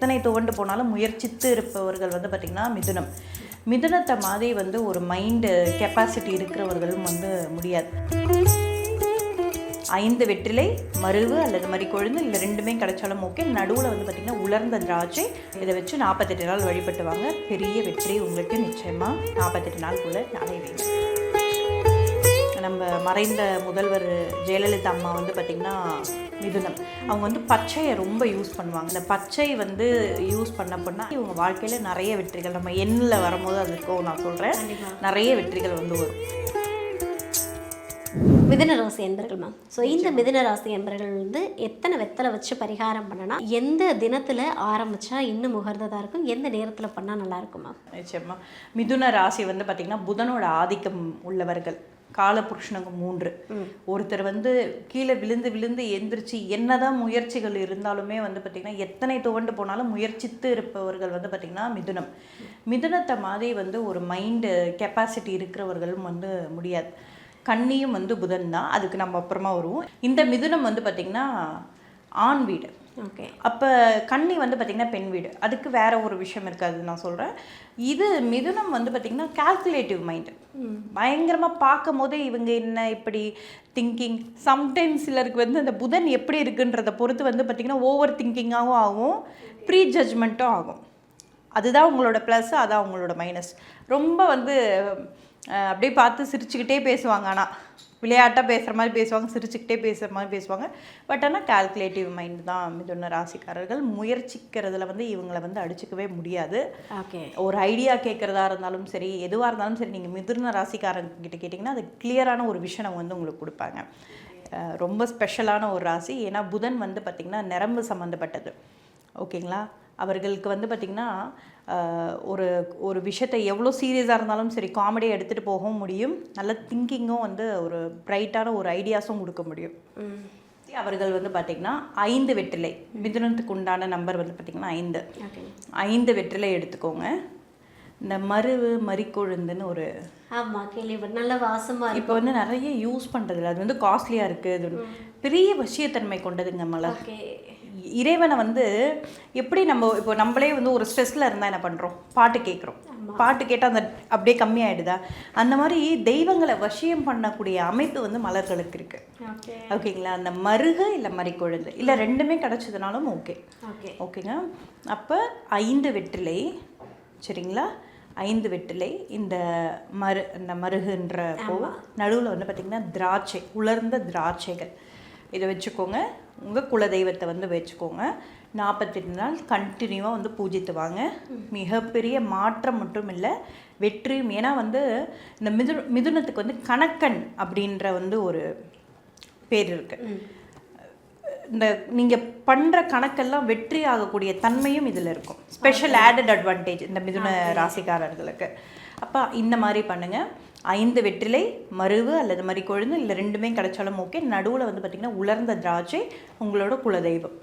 எத்தனை துவண்டு போனாலும் முயற்சித்து இருப்பவர்கள் வந்து பார்த்திங்கன்னா மிதுனத்தை மாதிரி வந்து ஒரு மைண்டு கெப்பாசிட்டி இருக்கிறவர்களும் வந்து முடியாது. 5 வெற்றிலை, மருவு அல்லது மறிக்கொழுந்து இல்லை ரெண்டுமே கிடைச்சாலும் ஓகே. நடுவில் வந்து பார்த்திங்கன்னா உலர்ந்த திராட்சை, இதை வச்சு 48 நாள் வழிபட்டுவாங்க. பெரிய வெற்றி உங்களுக்கு நிச்சயமாக 48 நாளுக்குள்ளே அடைவீங்க. நம்ம மறைந்த முதல்வர் ஜெயலலிதா அம்மா வந்து பார்த்திங்கன்னா மிதுனம், அவங்க வந்து பச்சையை ரொம்ப யூஸ் பண்ணுவாங்க. இந்த பச்சை வந்து யூஸ் பண்ண இவங்க வாழ்க்கையில் நிறைய வெற்றிகள், நம்ம எண்ணில் வரும்போது அதுக்கும் நான் சொல்கிறேன், நிறைய வெற்றிகள் வந்து வரும். மிதுனராசி என்பர்கள் மேம், ஸோ இந்த மிதுனராசி என்பர்கள் வந்து எத்தனை வெத்தலை வச்சு பரிகாரம் பண்ணனா, எந்த தினத்தில் ஆரம்பித்தா இன்னும் முகர்ந்ததாக இருக்கும், எந்த நேரத்தில் பண்ணால் நல்லா இருக்கும் மேம்? நிச்சயமா மிதுன ராசி வந்து பார்த்திங்கன்னா புதனோட ஆதிக்கம் உள்ளவர்கள். காலபுருஷனுக்கு 3. ஒருத்தர் வந்து கீழே விழுந்து எந்திரிச்சு என்னதான் முயற்சிகள் இருந்தாலுமே வந்து பார்த்திங்கன்னா எத்தனை துவண்டு போனாலும் முயற்சித்து இருப்பவர்கள் வந்து பார்த்திங்கன்னா மிதுனத்தை மாதிரி வந்து ஒரு மைண்டு கெப்பாசிட்டி இருக்கிறவர்களும் வந்து முடியாது. கன்னியும் வந்து புதன் தான், அதுக்கு நம்ம அப்புறமா வருவோம். இந்த மிதுனம் வந்து பார்த்திங்கன்னா ஆண் வீடு. ஓகே, அப்போ கன்னி வந்து பார்த்திங்கன்னா பெண் வீடு, அதுக்கு வேற ஒரு விஷயம் இருக்காது நான் சொல்கிறேன். இது மிதுனம் வந்து பார்த்திங்கன்னா கால்குலேட்டிவ் மைண்டு, பயங்கரமாக பார்க்கும் போதே இவங்க என்ன இப்படி திங்கிங். சம்டைம்ஸ் சிலருக்கு வந்து அந்த புதன் எப்படி இருக்குன்றதை பொறுத்து வந்து பார்த்திங்கன்னா ஓவர் திங்கிங்காகவும் ஆகும், ப்ரீ ஜட்ஜ்மெண்ட்டும் ஆகும். அதுதான் உங்களோட ப்ளஸ், அதான் உங்களோட மைனஸ். ரொம்ப வந்து அப்படியே பார்த்து சிரிச்சுக்கிட்டே பேசுவாங்க, ஆனால் விளையாட்டாக பேசுகிற மாதிரி பேசுவாங்க, சிரிச்சுக்கிட்டே பேசுகிற மாதிரி பேசுவாங்க. பட் ஆனால் கால்குலேட்டிவ் மைண்ட் தான் மிதுன ராசிக்காரர்கள். முயற்சிக்கிறதுல வந்து இவங்களை வந்து அடிச்சுக்கவே முடியாது. ஓகே, ஒரு ஐடியா கேட்குறதா இருந்தாலும் சரி, எதுவாக இருந்தாலும் சரி, நீங்கள் மிதுன ராசிக்காரங்கிட்ட கேட்டிங்கன்னா அது கிளியரான ஒரு விஷயம் வந்து உங்களுக்கு கொடுப்பாங்க. ரொம்ப ஸ்பெஷலான ஒரு ராசி. ஏன்னா புதன் வந்து பார்த்திங்கன்னா நரம்பு சம்மந்தப்பட்டது. ஓகேங்களா, அவர்களுக்கு வந்து பார்த்திங்கன்னா ஒரு விஷயத்தை எவ்வளோ சீரியஸாக இருந்தாலும் சரி காமெடியாக எடுத்துகிட்டு போகவும் முடியும், நல்ல திங்கிங்கும் வந்து ஒரு பிரைட்டான ஒரு ஐடியாஸும் கொடுக்க முடியும். அவர்கள் வந்து பார்த்திங்கன்னா 5 வெற்றிலை, மிதுனத்துக்கு உண்டான நம்பர் வந்து பார்த்திங்கன்னா 5. 5 வெற்றிலை எடுத்துக்கோங்க. இந்த மறிக்கொழுந்துன்னு ஒரு நல்ல வாசமாக இப்போ வந்து நிறைய யூஸ் பண்ணுறதில்ல, அது வந்து காஸ்ட்லியாக இருக்குது, அது பெரிய வசியத்தன்மை கொண்டதுங்க மலர். இறைவனை வந்து எப்படி இப்போ நம்மளே வந்து ஒரு ஸ்ட்ரெஸ்ஸில் இருந்தால் என்ன பண்ணுறோம், பாட்டு கேட்குறோம், பாட்டு கேட்டால் அந்த அப்படியே கம்மியாயிடுதா, அந்த மாதிரி தெய்வங்களை வசியம் பண்ணக்கூடிய அமைப்பு வந்து மலர்களுக்கு இருக்குது. ஓகேங்களா, அந்த மருகு இல்லை மறிக்கொழுந்து இல்லை ரெண்டுமே கிடச்சதுனாலும் ஓகே. ஓகேங்க, அப்போ 5 வெற்றிலை, சரிங்களா, 5 வெற்றிலை. இந்த மருகுன்ற நடுவில் வந்து பார்த்திங்கன்னா திராட்சை, உலர்ந்த திராட்சைகள், இதை வச்சுக்கோங்க. உங்கள் குலதெய்வத்தை வந்து வச்சுக்கோங்க. 48 நாள் கண்டினியூவாக வந்து பூஜித்து வாங்க. மிகப்பெரிய மாற்றம் மட்டும் இல்லை, வெற்றியும். ஏன்னா வந்து இந்த மிதுனத்துக்கு வந்து கணக்கன் அப்படின்ற வந்து ஒரு பேர் இருக்குது. இந்த நீங்கள் பண்ணுற கணக்கெல்லாம் வெற்றி ஆகக்கூடிய தன்மையும் இதில் இருக்கும். ஸ்பெஷல் ஆடட் அட்வான்டேஜ் இந்த மிதுன ராசிக்காரர்களுக்கு. அப்போ இந்த மாதிரி பண்ணுங்கள். 5 வெற்றிலை, மருவு அல்லது மறிக்கொழுந்து இல்லை ரெண்டுமே கிடைச்சாலும் ஓகே. நடுவில் வந்து பார்த்திங்கன்னா உலர்ந்த திராட்சை, உங்களோட குலதெய்வம்,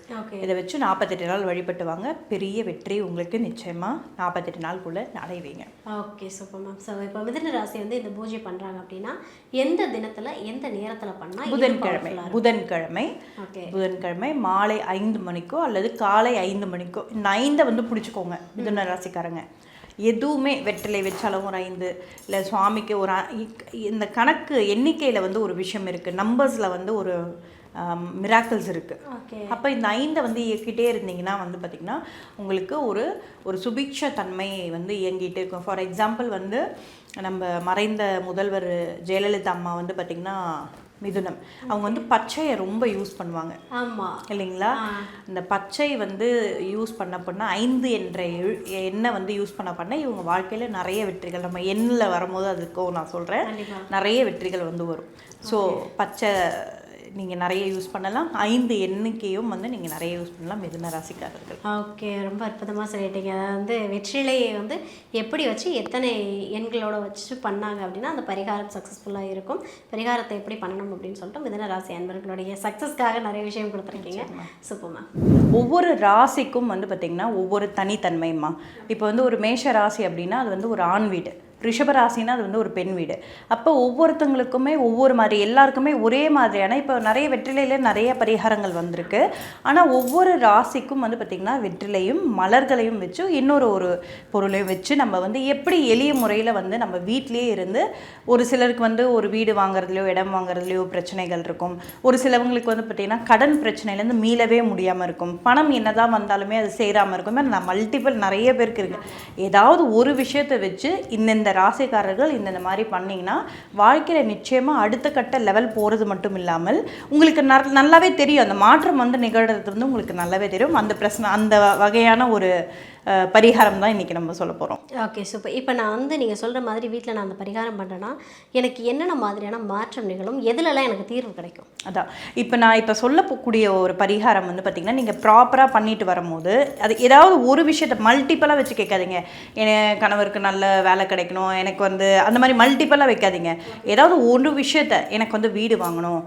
இதை வச்சு 48 நாள் வழிபட்டுவாங்க. பெரிய வெற்றி உங்களுக்கு நிச்சயமாக 48 நாளுக்குள்ளே அடைவீங்க. Okay, super ma'am. ஸோ இப்போ மிதுன ராசி வந்து இந்த பூஜை பண்ணுறாங்க அப்படின்னா எந்த தினத்தில் எந்த நேரத்தில் பண்ணால்? புதன்கிழமை மாலை 5 மணிக்கோ அல்லது காலை 5 மணிக்கோ. இந்த 5 வந்து பிடிச்சிக்கோங்க மிதுன ராசிக்காரங்க. எதுவுமே வெற்றிலை வச்சாலும் ஒரு 5 இல்லை சுவாமிக்கு ஒரு இந்த கணக்கு எண்ணிக்கையில் வந்து ஒரு விஷயம் இருக்குது, நம்பர்ஸில் வந்து ஒரு மிராக்கிள்ஸ் இருக்குது. அப்போ இந்த 5 வந்து இயக்கிட்டே இருந்தீங்கன்னா வந்து பார்த்திங்கன்னா உங்களுக்கு ஒரு சுபிக்ஷ தன்மை வந்து இயங்கிட்டு இருக்கும். ஃபார் எக்ஸாம்பிள் வந்து நம்ம மறைந்த முதல்வர் ஜெயலலிதா அம்மா வந்து பார்த்திங்கன்னா மிதுனம், அவங்க வந்து பச்சையை ரொம்ப யூஸ் பண்ணுவாங்க. ஆமாம் இல்லைங்களா, இந்த பச்சை வந்து யூஸ் பண்ண 5 என்ற எண்ணெய் வந்து யூஸ் பண்ண இவங்க வாழ்க்கையில் நிறைய வெற்றிகள், நம்ம எண்ணில் வரும்போது அதுக்கும் நான் சொல்கிறேன், நிறைய வெற்றிகள் வந்து வரும். ஸோ பச்சை நீங்கள் நிறைய யூஸ் பண்ணலாம். 5 எண்ணிக்கையும் வந்து நீங்கள் நிறைய யூஸ் பண்ணலாம் மிதுன ராசிக்காரர்கள். ஓகே, ரொம்ப அற்புதமாக சொல்லிட்டீங்க. அதாவது வந்து வெற்றிலையை வந்து எப்படி வச்சு எத்தனை எண்களோட வச்சு பண்ணாங்க அப்படின்னா அந்த பரிகாரம் சக்ஸஸ்ஃபுல்லாக இருக்கும். பரிகாரத்தை எப்படி பண்ணணும் அப்படின்னு சொல்லிட்டு மிதுன ராசி அன்பர்களுடைய சக்ஸஸ்க்காக நிறைய விஷயம் கொடுத்துருக்கீங்க. சூப்பர்மா. ஒவ்வொரு ராசிக்கும் வந்து பார்த்திங்கன்னா ஒவ்வொரு தனித்தன்மைமா. இப்போ வந்து ஒரு மேஷ ராசி அப்படின்னா அது வந்து ஒரு ஆண் வீடு, ரிஷபராசினா அது வந்து ஒரு பெண் வீடு. அப்போ ஒவ்வொருத்தங்களுக்குமே ஒவ்வொரு மாதிரி, எல்லாருக்குமே ஒரே மாதிரியான இப்போ நிறைய வெற்றிலையில் நிறைய பரிகாரங்கள் வந்திருக்கு. ஆனால் ஒவ்வொரு ராசிக்கும் வந்து பார்த்திங்கன்னா வெற்றிலையும் மலர்களையும் வச்சு இன்னொரு ஒரு பொருளையும் வச்சு நம்ம வந்து எப்படி எளிய முறையில் வந்து நம்ம வீட்டிலேயே இருந்து, ஒரு சிலருக்கு வந்து ஒரு வீடு வாங்குறதுலையோ இடம் வாங்குறதுலையோ பிரச்சனைகள் இருக்கும். ஒரு சிலவங்களுக்கு வந்து பார்த்திங்கன்னா கடன் பிரச்சனையிலேருந்து மீளவே முடியாமல் இருக்கும். பணம் என்னதான் வந்தாலுமே அது சேராமல் இருக்கும். நான் மல்டிபிள் நிறைய பேருக்கு இருக்குது. ஏதாவது ஒரு விஷயத்தை வச்சு இந்த ராசிக்காரர்கள் இந்த மாதிரி பண்ணிங்கன்னா வாழ்க்கையில் நிச்சயமாக அடுத்த கட்ட லெவல் போகிறது மட்டும் இல்லாமல் உங்களுக்கு நல்லாவே தெரியும். அந்த மாற்றம் வந்து நிகழ்கிறது வந்து உங்களுக்கு நல்லாவே தெரியும். அந்த பிரச்சனை அந்த வகையான ஒரு பரிகாரம் தான் இன்றைக்கி நம்ம சொல்ல போகிறோம். Okay, super. இப்போ நான் வந்து நீங்கள் சொல்கிற மாதிரி வீட்டில் நான் அந்த பரிகாரம் பண்ணுறேன்னா எனக்கு என்னென்ன மாதிரியான மாற்றம் நிகழும், எதுலலாம் எனக்கு தீர்வு கிடைக்கும்? அதான் இப்போ சொல்லக்கூடிய ஒரு பரிகாரம் வந்து பார்த்திங்கன்னா, நீங்கள் ப்ராப்பராக பண்ணிட்டு வரும்போது அது ஏதாவது ஒரு விஷயத்தை மல்டிப்பலாக வச்சு கேட்காதீங்க. என் கணவருக்கு நல்ல வேலை கிடைக்கணும், எனக்கு வந்து அந்த மாதிரி மல்டிப்பலாக வைக்காதீங்க. ஏதாவது ஒரு விஷயத்தை, எனக்கு வந்து வீடு வாங்கணும்,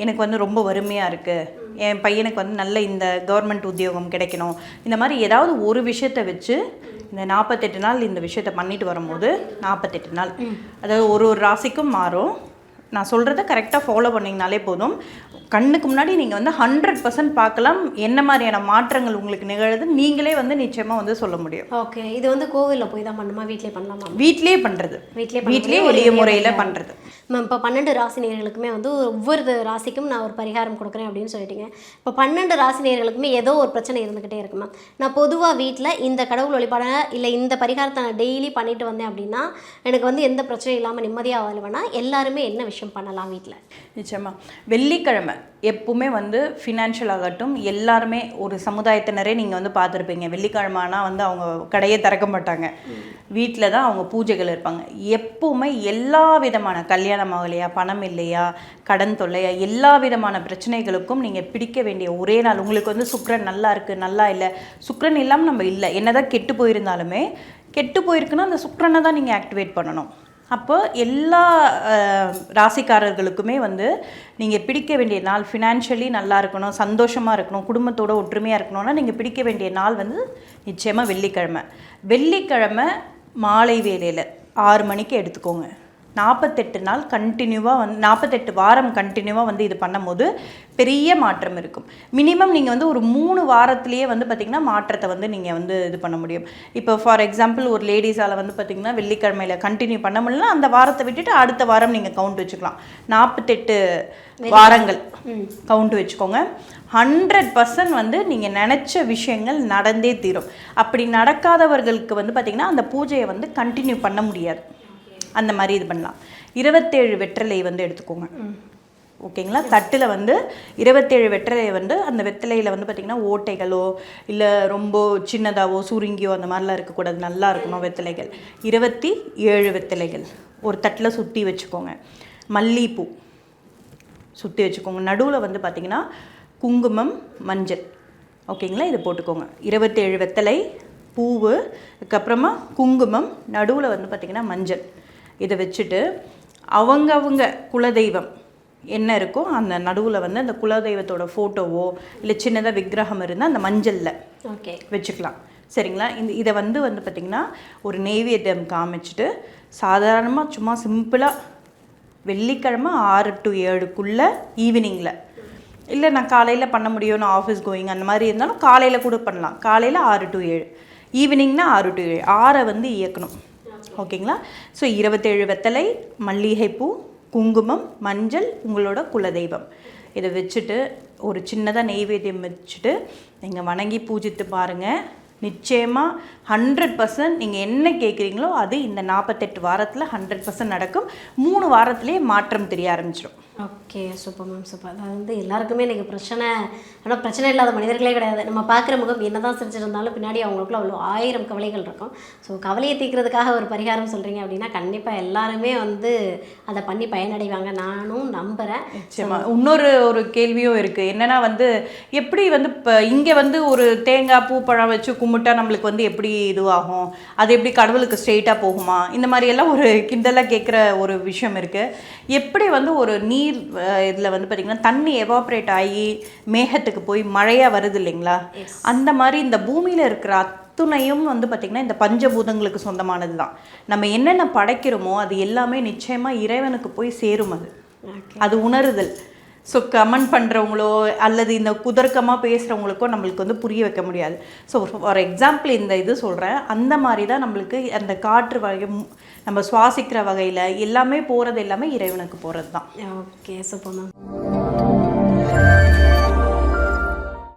எனக்கு வந்து ரொம்ப வறுமையாக இருக்குது, என் பையனுக்கு வந்து நல்ல இந்த கவர்மெண்ட் உத்தியோகம் கிடைக்கணும், இந்த மாதிரி ஏதாவது ஒரு விஷயத்தை வச்சு இந்த 48 நாள் இந்த விஷயத்தை பண்ணிட்டு வரும்போது 48 நாள், அதாவது ஒரு ராசிக்கும் மாறும். நான் சொல்கிறத கரெக்டாக ஃபாலோ பண்ணிங்கனாலே போதும். கண்ணுக்கு முன்னாடி நீங்கள் வந்து 100% பார்க்கலாம் என்ன மாதிரியான மாற்றங்கள் உங்களுக்கு நிகழுது. நீங்களே வந்து நிச்சயமாக வந்து சொல்ல முடியும். ஓகே, இது வந்து கோவிலில் போய் தான் பண்ணணுமா, வீட்டிலே பண்ணலாமா? வீட்டிலே பண்ணுறது, வீட்டிலே எளிய முறையில் பண்ணுறது. மேம், இப்போ 12 ராசி நேயர்களுக்குமே வந்து ஒவ்வொரு ராசிக்கும் நான் ஒரு பரிகாரம் கொடுக்குறேன் அப்படின்னு சொல்லிட்டீங்க. இப்போ 12 ராசி நேயர்களுக்குமே ஏதோ ஒரு பிரச்சனை இருந்துக்கிட்டே இருக்கு மேம். நான் பொதுவாக வீட்டில் இந்த கடவுள் வழிபாட இல்லை இந்த பரிகாரத்தை நான் டெய்லி பண்ணிட்டு வந்தேன் அப்படின்னா எனக்கு வந்து எந்த பிரச்சனையும் இல்லாமல் நிம்மதியாக வாழ்வேன்னா எல்லாருமே என்ன விஷயம் பண்ணலாம் வீட்டில்? நிச்சயமாக வெள்ளிக்கிழமை எப்பவுமே வந்து ஃபினான்ஷியல் ஆகட்டும், எல்லாருமே ஒரு சமுதாயத்தினரே நீங்கள் வந்து பார்த்துருப்பீங்க. வெள்ளிக்கிழமைனா வந்து அவங்க கடையை திறக்க மாட்டாங்க, வீட்டில் தான் அவங்க பூஜைகள் இருப்பாங்க. எப்பவுமே எல்லா விதமான கல்யாணம் ஆகலையா, பணம் இல்லையா, கடன் தொல்லையா, எல்லா விதமான பிரச்சனைகளுக்கும் நீங்கள் பிடிக்க வேண்டிய ஒரே நாள். உங்களுக்கு வந்து சுக்கிரன் நல்லா இருக்குது, நல்லா இல்லை, சுக்கிரன் இல்லாமல் நம்ம இல்லை, என்னதான் கெட்டு போயிருந்தாலுமே கெட்டு போயிருக்குன்னா அந்த சுக்கிரனை தான் நீங்கள் ஆக்டிவேட் பண்ணணும். அப்போ எல்லா ராசிக்காரர்களுக்குமே வந்து நீங்கள் பிடிக்க வேண்டிய நாள், ஃபினான்ஷியலி நல்லா இருக்கணும், சந்தோஷமாக இருக்கணும், குடும்பத்தோட ஒற்றுமையாக இருக்கணும்னா நீங்கள் பிடிக்க வேண்டிய நாள் வந்து நிச்சயமாக வெள்ளிக்கிழமை. வெள்ளிக்கிழமை மாலை வேளையில் 6 மணிக்கு எடுத்துக்கோங்க. 48 நாள் கண்டினியூவாக வந்து 48 வாரம் கண்டினியூவாக வந்து இது பண்ணும்போது பெரிய மாற்றம் இருக்கும். மினிமம் நீங்கள் வந்து ஒரு 3 வாரத்துலேயே வந்து பார்த்திங்கன்னா மாற்றத்தை வந்து நீங்கள் வந்து இது பண்ண முடியும். இப்போ ஃபார் எக்ஸாம்பிள் ஒரு லேடிஸால் வந்து பார்த்திங்கன்னா வெள்ளிக்கிழமையில் கண்டினியூ பண்ண முடியலன்னா அந்த வாரத்தை விட்டுட்டு அடுத்த வாரம் நீங்கள் கவுண்ட் வச்சுக்கலாம். 48 வாரங்கள் கவுண்ட் வச்சுக்கோங்க. 100% வந்து நீங்கள் நினச்ச விஷயங்கள் நடந்தே தீரும். அப்படி நடக்காதவர்களுக்கு வந்து பார்த்திங்கன்னா அந்த பூஜையை வந்து கண்டினியூ பண்ண முடியாது. அந்த மாதிரி இது பண்ணலாம். 27 வெற்றிலை வந்து எடுத்துக்கோங்க, ஓகேங்களா? தட்டில் வந்து 27 வெற்றிலையை வந்து அந்த வெற்றிலையில் வந்து பார்த்திங்கன்னா ஓட்டைகளோ இல்லை ரொம்ப சின்னதாகவோ சுருங்கியோ அந்த மாதிரிலாம் இருக்கக்கூடாது, நல்லா இருக்கணும் வெற்றிலைகள். 27 வெற்றிலைகள் ஒரு தட்டில் சுற்றி வச்சுக்கோங்க. மல்லிகைப்பூ சுற்றி வச்சுக்கோங்க. நடுவில் வந்து பார்த்திங்கன்னா குங்குமம், மஞ்சள், ஓகேங்களா? இது போட்டுக்கோங்க. 27 வெற்றிலை, பூவு, அதுக்கப்புறமா குங்குமம், நடுவில் வந்து பார்த்திங்கன்னா மஞ்சள். இதை வச்சுட்டு அவங்க குலதெய்வம் என்ன இருக்கோ அந்த நடுவில் வந்து அந்த குலதெய்வத்தோட ஃபோட்டோவோ இல்லை சின்னதாக விக்கிரகம் இருந்தால் அந்த மஞ்சளில் வச்சுக்கலாம், சரிங்களா? இதை வந்து பார்த்திங்கன்னா ஒரு நெய்வேத்தியம் காமிச்சிட்டு சாதாரணமாக சும்மா சிம்பிளாக வெள்ளிக்கிழமை 6 to 7க்குள்ளே ஈவினிங்கில், இல்லை நான் காலையில் பண்ண முடியும், நான் ஆஃபீஸ் கோயிங் அந்த மாதிரி இருந்தாலும் காலையில் கூட பண்ணலாம். காலையில் 6 to 7, ஈவினிங்னா 6 to 7, 6 வந்து இயக்கணும், ஓகேங்களா? ஸோ 27 வெத்தலை, மல்லிகைப்பூ, குங்குமம், மஞ்சள், உங்களோட குலதெய்வம், இதை வச்சுட்டு ஒரு சின்னதாக நெய்வேத்தியம் வச்சுட்டு நீங்கள் வணங்கி பூஜித்து பாருங்கள். நிச்சயமாக 100% நீங்கள் என்ன கேட்குறீங்களோ அது இந்த 48 வாரத்தில் 100% நடக்கும். 3 வாரத்திலே மாற்றம் தெரிய ஆரம்பிச்சிடும். Okay, super ma'am, super. அது வந்து எல்லாருக்குமே இன்றைக்கி பிரச்சனை, ஆனால் பிரச்சனை இல்லாத மனிதர்களே கிடையாது. நம்ம பார்க்குற முகம் என்ன தான் செஞ்சுருந்தாலும் பின்னாடி அவங்களுக்குள்ள அவ்வளோ 1000 கவலைகள் இருக்கும். ஸோ கவலையை தீர்க்கிறதுக்காக ஒரு பரிகாரம் சொல்கிறீங்க அப்படின்னா கண்டிப்பாக எல்லாருமே வந்து அதை பண்ணி பயனடைவாங்க, நானும் நம்புகிறேன். நிச்சயமாக. இன்னொரு கேள்வியும் இருக்குது. என்னென்னா வந்து எப்படி வந்து இப்போ இங்கே வந்து ஒரு தேங்காய் பூ பழம் வச்சு கும்பிட்டா நம்மளுக்கு வந்து எப்படி இதுவாகும், அது எப்படி கடவுளுக்கு ஸ்ட்ரெயிட்டாக போகுமா, இந்த மாதிரியெல்லாம் ஒரு கிண்டலாக கேட்குற ஒரு விஷயம் இருக்குது. எப்படி வந்து ஒரு நீர் இதில் வந்து பார்த்திங்கன்னா தண்ணி எவாப்ரேட் ஆகி மேகத்துக்கு போய் மழையாக வருது இல்லைங்களா, அந்த மாதிரி இந்த பூமியில் இருக்கிற அத்துணையும் வந்து பார்த்திங்கன்னா இந்த பஞ்சபூதங்களுக்கு சொந்தமானது தான். நம்ம என்னென்ன படைக்கிறோமோ அது எல்லாமே நிச்சயமாக இறைவனுக்கு போய் சேரும். அது உணருதல். ஸோ கமெண்ட் பண்ணுறவங்களோ அல்லது இந்த குதர்க்கமாக பேசுகிறவங்களுக்கோ நம்மளுக்கு வந்து புரிய வைக்க முடியாது. ஸோ ஃபார் எக்ஸாம்பிள் இந்த இது சொல்கிறேன், அந்த மாதிரி தான் நம்மளுக்கு அந்த காற்று வகை நம்ம சுவாசிக்கிற வகையில் எல்லாமே போகிறது எல்லாமே இறைவனுக்கு போகிறது தான். Okay, super ma'am.